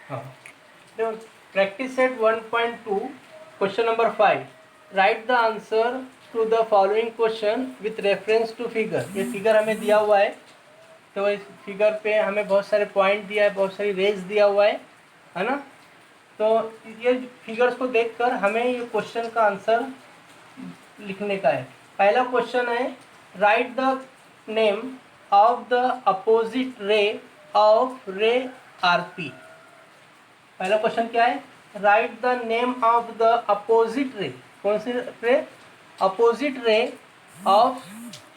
हाँ, देखो practice set 1.2 question number 5, write the answer to the following question with reference to figure. ये figure हमें दिया हुआ है, तो इस फिगर पे हमें बहुत सारे पॉइंट दिया है, बहुत सारी रेज दिया हुआ है ना। तो ये फिगर्स को देखकर हमें ये क्वेश्चन का आंसर लिखने का है। पहला क्वेश्चन है, write the name of the opposite ray of रे आरपी। पहला क्वेश्चन क्या है, write the name of the opposite ray. कौन सी रे? अपोजिट रे ऑफ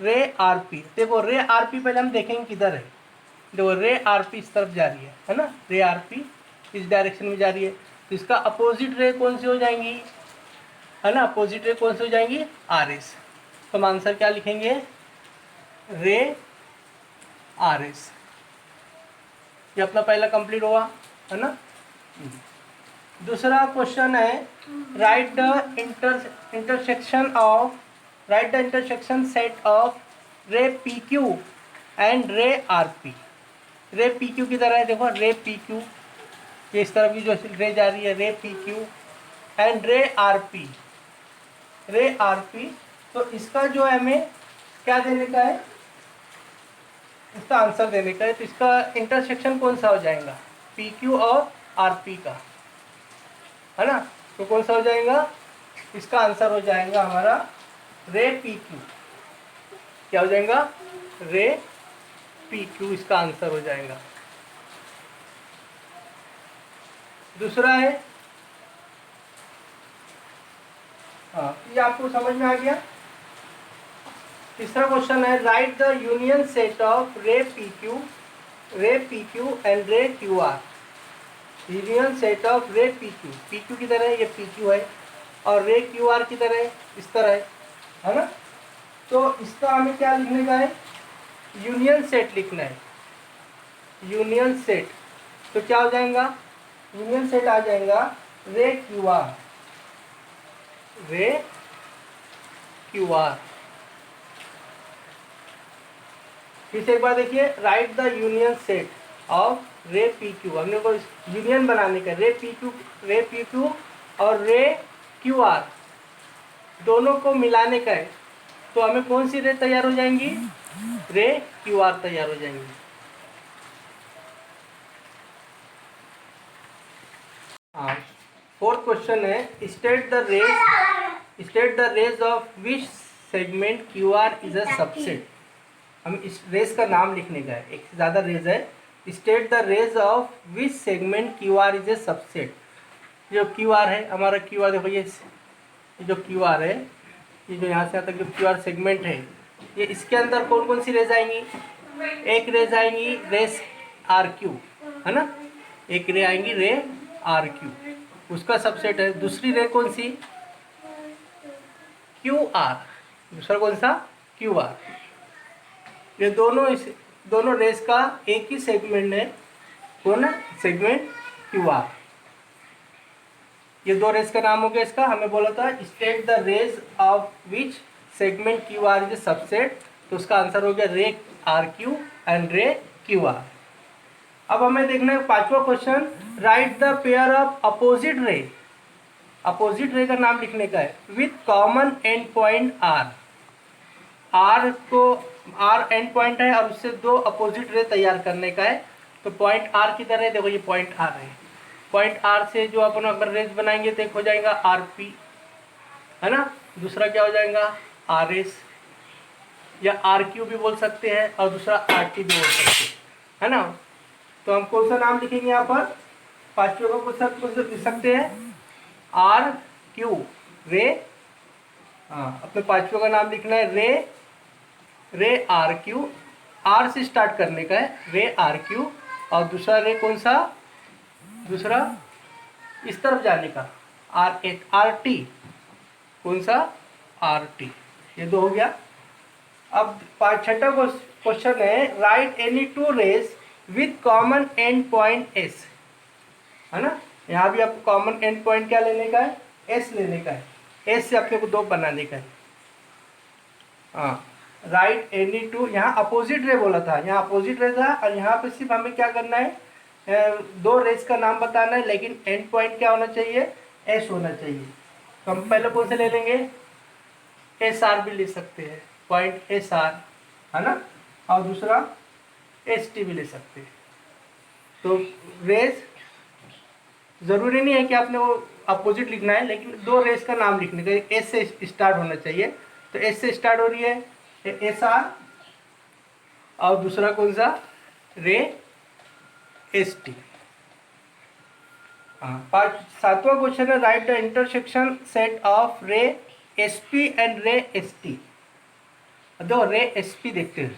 रे आरपी। देखो रे आरपी पहले हम देखेंगे किधर है। देखो रे आरपी इस तरफ जा रही है ना, रे आरपी इस डायरेक्शन में जा रही है, तो इसका अपोजिट रे कौन सी हो जाएंगी, है ना। अपोजिट रे कौन सी हो जाएंगी? R S. तो हम आंसर क्या लिखेंगे? रे आर एस। ये अपना पहला कंप्लीट हुआ, है ना। दूसरा क्वेश्चन है, write the intersection set of ray P Q and रे आर पी। रे पी क्यू की तरह है, देखो रे पी क्यू, ये इस तरफ की जो रे जा रही है, रे पी क्यू एंड रे आर पी। रे आर पी, तो इसका जो है हमें क्या देने का है, इसका आंसर देने का है। तो इसका इंटरसेक्शन कौन सा हो जाएगा? पी क्यू और आर पी का, है ना। तो कौन सा हो जाएगा? इसका आंसर हो जाएगा हमारा रे पी क्यू। क्या हो जाएगा? रे पी क्यू इसका आंसर हो जाएगा। दूसरा है, हाँ ये आपको समझ में आ गया। तीसरा क्वेश्चन है, write the union set of ray P Q and ray Q R. Union set of ray P Q की तरह, ये पी क्यू है, और रे क्यू आर की तरह इस तरह है ना। तो इसका हमें क्या लिखने का है? यूनियन सेट लिखना है। यूनियन सेट, तो क्या हो जाएगा? यूनियन सेट आ जाएगा रे क्यू आर। रे क्यू आर। फिर से एक बार देखिए, right the union set of ray P Q. हमने को यूनियन बनाने का, रे पी क्यू और रे क्यू आर दोनों को मिलाने का है। तो हमें कौन सी रे तैयार हो जाएंगी? रे क्यू आर तैयार हो जाएंगी। हाँ, फोर्थ क्वेश्चन है, state the rays of which segment Q R is a subset. हम इस रेज का नाम लिखने का है, एक से ज़्यादा रेज है। State the rays of which segment Q R is a subset. जो क्यू आर है हमारा, क्यू आर देखो, ये जो क्यू आर है, ये जो यहाँ से यहाँ तक जो क्यू आर सेगमेंट है, ये इसके अंदर कौन कौन सी रेज आएंगी? एक रेज आएंगी रेस आर क्यू, है ना। एक रे आएंगी रे आर क्यू, उसका सबसेट है। दूसरी रे कौन सी? Q R. दूसरा कौन सा? Q R. ये दोनों रेस का एक ही सेगमेंट है, कौन है? Segment Q are. ये दो रेस का नाम हो गया इसका। हमें बोला था state the rays of which segment Q R is subset, तो उसका आंसर हो गया ray R Q and ray Q R. अब हमें देखना है पांचवा question, write the pair of opposite ray. Opposite ray का नाम लिखने का है with common end point R. R end point है और उससे दो अपोजिट रे तैयार करने का है। तो पॉइंट आर की तरह, देखो ये पॉइंट आर है, पॉइंट आर से जो अपन अगर रेज बनाएंगे तो एक हो जाएगा आर पी, है ना। दूसरा क्या हो जाएगा? आर एस, या आर क्यू भी बोल सकते हैं, और दूसरा आर टी भी बोल सकते हैं, है ना। तो हम कौन सा नाम लिखेंगे यहाँ पर? पांचवें को कुछ लिख सकते हैं आर क्यू रे। हाँ, अपने पांचवें का नाम लिखना है रे आर क्यू। आर से स्टार्ट करने का है, रे आर क्यू। और दूसरा रे कौन सा? दूसरा इस तरफ जाने का, आर टी। कौन सा? R T. ये दो हो गया। अब छठा क्वेश्चन है, write any two rays with common end point S, है ना। यहाँ भी आपको कॉमन एंड पॉइंट क्या लेने का है? एस लेने का है। एस से अपने को दो बनाने का है। हाँ, राइट एनी टू, यहाँ अपोजिट रे बोला था, यहाँ अपोजिट रे था, और यहाँ पे सिर्फ हमें क्या करना है? दो रेस का नाम बताना है, लेकिन एंड पॉइंट क्या होना चाहिए, एस होना चाहिए। तो हम पहले कौन से ले लेंगे, एस आर भी ले सकते हैं, पॉइंट एस आर, है ना, और दूसरा एस टी भी ले सकते हैं। तो रेस ज़रूरी नहीं है कि आपने वो अपोजिट लिखना है, लेकिन दो रेस का नाम लिखने का, एस से स्टार्ट होना चाहिए। तो एस से स्टार्ट हो रही है एस आर, और दूसरा कौन सा, रे एस टी। हाँ, सातवां क्वेश्चन है, write the intersection set of रे एस पी एंड रे एस टी। दो रे एस पी देखते हैं,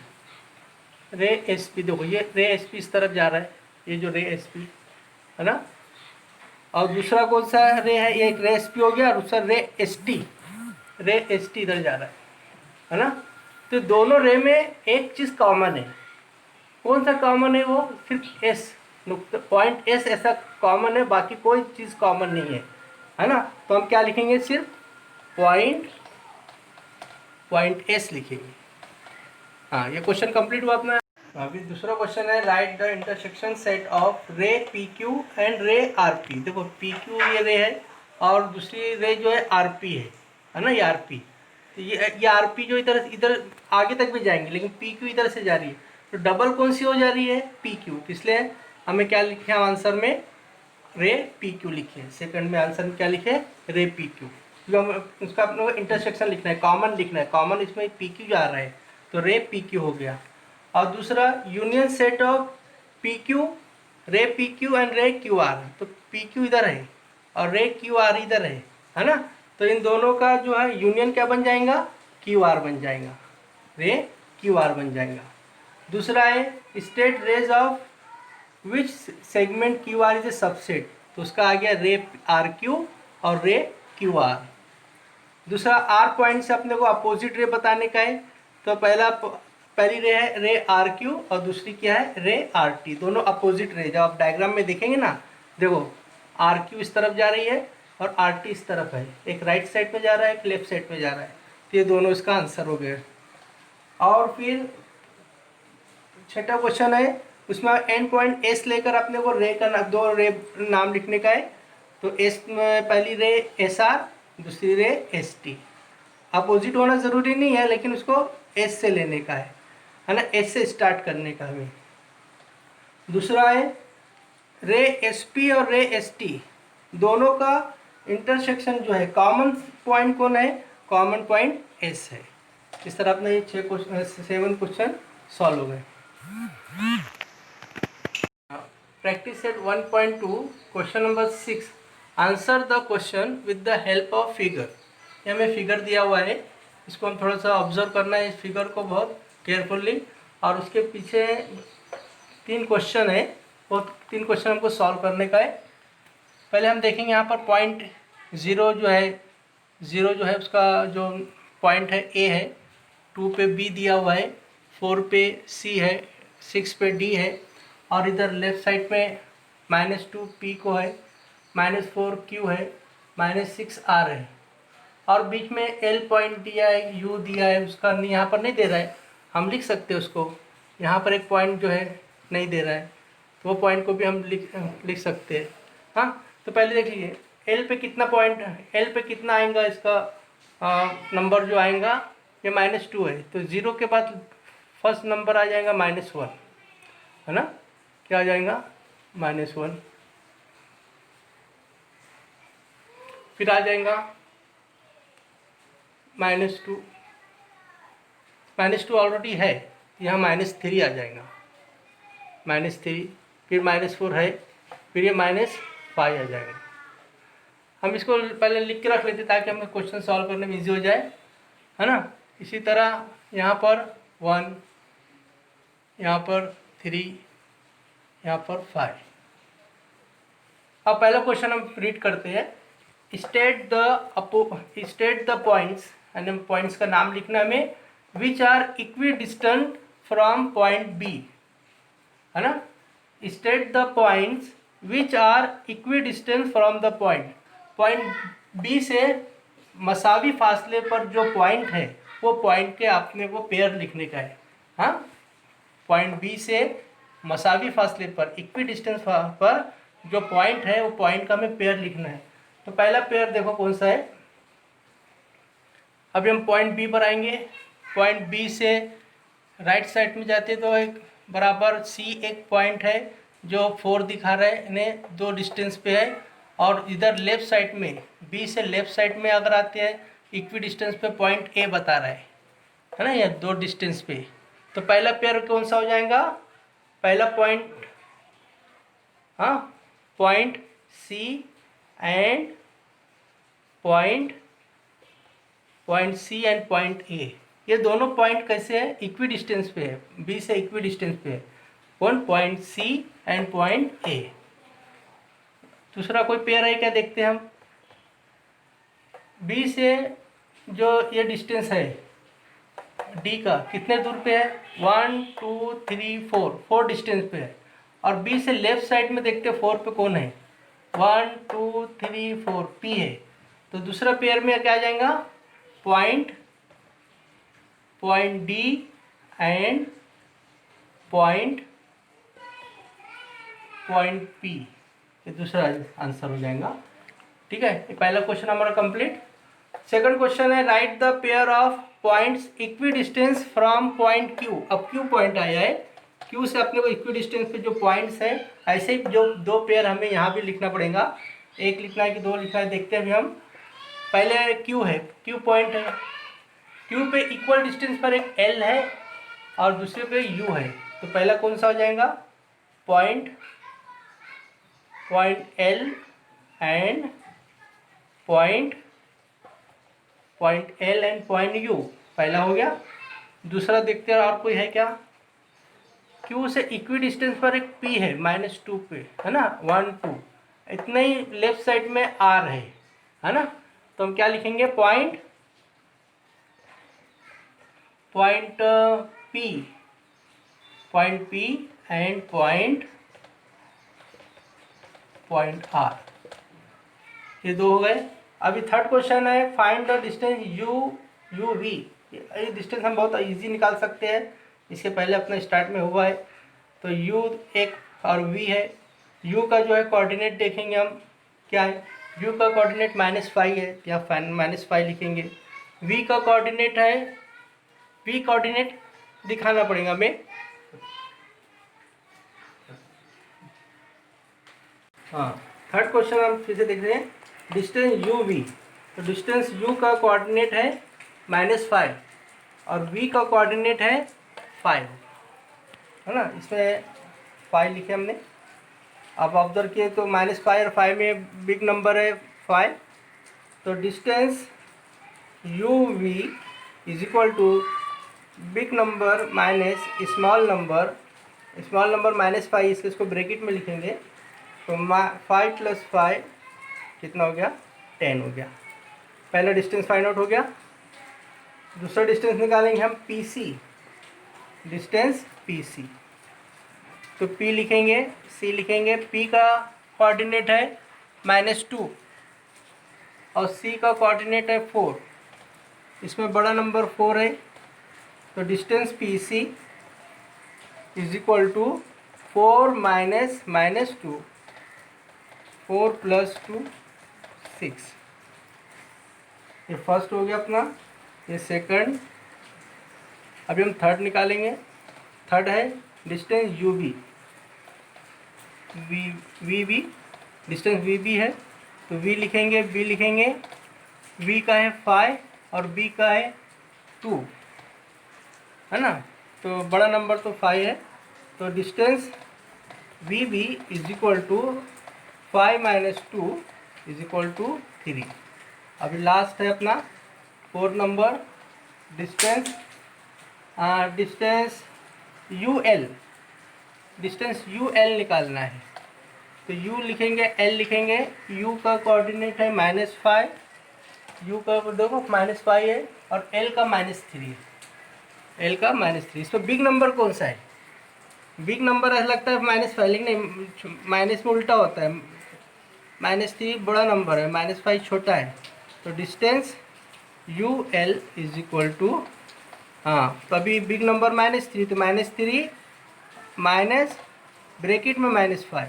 रे एस पी देखो, ये रे एस पी इस तरफ जा रहा है, ये जो रे एस पी है ना, और दूसरा कौन सा रे है, ये एक रे एस पी हो गया, और दूसरा रे एस टी, रे एस टी इधर जा रहा है ना। तो दोनों रे में एक चीज़ कॉमन है, कौन सा कॉमन है, वो सिर्फ एस, पॉइंट एस ऐसा कॉमन है, बाकी कोई चीज़ कॉमन नहीं है ना। तो हम क्या लिखेंगे, सिर्फ पॉइंट एस लिखेंगे। हाँ, ये क्वेश्चन कंप्लीट हुआ अपना। अभी दूसरा क्वेश्चन है, write the intersection set of ray P Q and रे आर पी। देखो पी क्यू ये रे है, और दूसरी रे जो है आर पी है ना, ये आर पी। तो ये आर पी जो इधर आगे तक भी जाएंगे, लेकिन पी क्यू इधर से जा रही है, तो डबल कौन सी हो जा रही है, पी क्यू। इसलिए हमें क्या लिखे हम आंसर में, रे पी क्यू लिखे। सेकंड में आंसर में क्या लिखे, रे पी क्यू। जो हम उसका अपने को इंटरसेक्शन लिखना है, कॉमन लिखना है, कॉमन इसमें पी क्यू जा रहा है, तो रे पी क्यू हो गया। और दूसरा union set of P Q, रे P Q and ray Q are. तो पी क्यू इधर है और रे क्यू आर इधर है ना। तो इन दोनों का जो है यूनियन क्या बन जाएगा, क्यू आर बन जाएगा, रे क्यू आर बन जाएगा। दूसरा है state rays of which segment Q R is a subset. तो उसका आ गया रे आर क्यू और रे क्यू आर। दूसरा आर पॉइंट से अपने को अपोजिट रे बताने का है। तो पहली रे है रे आर क्यू, और दूसरी क्या है, रे आर टी। दोनों अपोजिट रे, जब आप डायग्राम में देखेंगे ना, देखो आर क्यू इस तरफ जा रही है और आर टी इस तरफ है, एक राइट साइड पे जा रहा है, एक लेफ्ट साइड पे जा रहा है। तो ये दोनों इसका आंसर हो गया। और फिर छठा क्वेश्चन है, उसमें एंड पॉइंट एस लेकर अपने को रे का दो रे नाम लिखने का है। तो एस में पहली रे एस आर, दूसरी रे एस टी। अपोजिट होना ज़रूरी नहीं है, लेकिन उसको एस से लेने का है ना, एस से स्टार्ट करने का हमें। दूसरा है रे एस पी और रे एस टी, दोनों का इंटरसेक्शन जो है, कॉमन पॉइंट कौन है, कॉमन पॉइंट एस है। इस तरह अपने ये 7 क्वेश्चन सॉल्व हो गए। Practice set 1.2 question number 6, answer the question with the help of figure. ये हमें फिगर दिया हुआ है, इसको हम थोड़ा सा ऑब्जर्व करना है, इस फिगर को बहुत केयरफुली। और उसके पीछे 3 क्वेश्चन है, वो 3 क्वेश्चन हमको सॉल्व करने का है। पहले हम देखेंगे यहाँ पर पॉइंट ज़ीरो जो है उसका जो पॉइंट है ए है, 2 पे बी दिया हुआ है, 4 पे सी है, 6 पे डी है, और इधर लेफ्ट साइड में -2 पी को है, -4 क्यू है, -6 आर है, और बीच में एल पॉइंट दिया है, यू दिया है, उसका नहीं यहाँ पर नहीं दे रहा है, हम लिख सकते हैं उसको। यहाँ पर एक पॉइंट जो है नहीं दे रहा है, तो वो पॉइंट को भी हम लिख सकते हैं। हाँ, तो पहले देख लीजिए एल पे कितना पॉइंट, एल पे कितना आएगा इसका नंबर जो आएगा, ये -2 है, तो ज़ीरो के बाद फर्स्ट नंबर आ जाएगा -1, है ना, क्या आ जाएगा -1। फिर आ जाएगा -2, -2 ऑलरेडी है, यहाँ -3 आ जाएगा, -3, फिर -4 है, फिर ये -5 आ जाएगा। हम इसको पहले लिख के रख लेते ताकि हमें क्वेश्चन सॉल्व करने में ईजी हो जाए, है ना। इसी तरह यहाँ पर 1, यहाँ पर 3, यहाँ पर 5। अब पहला क्वेश्चन हम रीड करते हैं। स्टेट द पॉइंट्स, यानी पॉइंट्स का नाम लिखना हमें, which are equidistant from point B, है ना। State the points which are equidistant from the point B से मसावी फासले पर जो पॉइंट है, वो पॉइंट के अपने को पेयर लिखने का है। हाँ, पॉइंट बी से मसावी फासले पर, इक्वी डिस्टेंस पर जो पॉइंट है वो पॉइंट का हमें पेयर लिखना है। तो पहला पेयर देखो कौन सा है। अभी हम पॉइंट बी पर आएंगे। पॉइंट बी से राइट साइड में जाते तो एक बराबर सी एक पॉइंट है जो 4 दिखा रहा है, इन्हें 2 डिस्टेंस पे है। और इधर लेफ्ट साइड में बी से लेफ्ट साइड में अगर आते हैं इक्वी डिस्टेंस पे पॉइंट ए बता रहा है ना, ये 2 डिस्टेंस पे। तो पहला पेयर कौन सा हो जाएगा, पहला पॉइंट, हाँ, point C and point C and point A, ये दोनों पॉइंट कैसे है, इक्वी डिस्टेंस पे है, बी से इक्वी डिस्टेंस पे है, कौन, point C and point A. दूसरा कोई पेयर है क्या, देखते हैं हम। बी से जो ये डिस्टेंस है डी का कितने दूर पे है, 1 2 3 4 डिस्टेंस पे है। और बी से लेफ्ट साइड में देखते हैं 4 पे कौन है, 1 2 3 4 पी है। तो दूसरा पेयर में क्या आ जाएगा, point D and point P, ये दूसरा आंसर हो जाएगा। ठीक है, ये पहला क्वेश्चन हमारा कंप्लीट। सेकंड क्वेश्चन है, write the pair of points equi distance from point Q. अब क्यू पॉइंट आया है, क्यू से अपने को इक्वी डिस्टेंस पे जो पॉइंट्स है, ऐसे ही जो 2 पेयर हमें यहाँ भी लिखना पड़ेगा, एक लिखना है कि 2 लिखना है, देखते हैं अभी हम। पहले क्यू है, क्यू पॉइंट है, क्यू पे इक्वल डिस्टेंस पर एक एल है और दूसरे पे यू है। तो पहला कौन सा हो जाएगा, point L and point L and point you, पहला हो गया। दूसरा देखते हैं और कोई है क्या, क्यू से इक्वी डिस्टेंस पर एक पी है -2 पे, है ना, 1 2, इतना ही लेफ्ट साइड में आर है ना। तो हम क्या लिखेंगे, point P and point R, ये 2 हो गए। अभी थर्ड क्वेश्चन है, find the distance U V. ये डिस्टेंस हम बहुत इजी निकाल सकते हैं, इसके पहले अपना स्टार्ट में हुआ है। तो यू एक और वी है। यू का जो है कोऑर्डिनेट देखेंगे हम, क्या है, यू का कोऑर्डिनेट -5 है, या -5 लिखेंगे। वी का कोऑर्डिनेट है, वी कोऑर्डिनेट दिखाना पड़ेगा हमें, हाँ। थर्ड क्वेश्चन हम फिर से देख रहे हैं, डिस्टेंस यू वी। तो डिस्टेंस यू का कोऑर्डिनेट है -5 और वी का कोऑर्डिनेट है 5, है ना। इसमें 5 लिखे हमने। आप ऑब्जर्व किए तो -5 और 5 में बिग नंबर है 5। तो distance U V is equal to big number minus small number -5, इसको ब्रैकेट में लिखेंगे। तो 5 + 5 कितना हो गया, 10 हो गया। पहला डिस्टेंस फाइंड आउट हो गया। दूसरा डिस्टेंस निकालेंगे हम PC, डिस्टेंस PC। तो P लिखेंगे, C लिखेंगे। P का कोऑर्डिनेट है -2 और C का कोऑर्डिनेट है 4, इसमें बड़ा नंबर 4 है। तो distance PC is equal to 4 - -2, 4 + 2 6। ये फर्स्ट हो गया अपना, ये सेकंड। अभी हम थर्ड निकालेंगे। थर्ड है distance U B, V B, distance V B है। तो वी लिखेंगे, बी लिखेंगे। वी का है 5 और बी का है 2, है ना। तो बड़ा नंबर तो 5 है। तो distance V B is equal to 5 - 2 is equal to 3। अभी लास्ट है अपना 4 number, distance U L, distance U L निकालना है। तो यू लिखेंगे, एल लिखेंगे। यू का कोऑर्डिनेट है -5, यू का देखो -5 है और एल का -3 है, एल का -3। इसमें बिग नंबर कौन सा है, बिग नंबर ऐसा लगता है -5, लेकिन नहीं, माइनस में उल्टा होता है। -3 बड़ा नंबर है, -5 छोटा है। तो distance U L is equal to, हाँ, तो अभी बिग नंबर -3, तो -3 - ब्रैकेट में -5,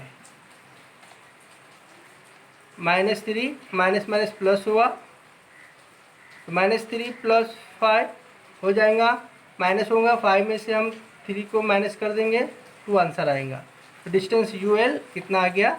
-3 माइनस माइनस प्लस हुआ तो -3 + 5 हो जाएगा, माइनस होगा 5 में से हम 3 को माइनस कर देंगे 2 आंसर आएगा। तो डिस्टेंस UL कितना आ गया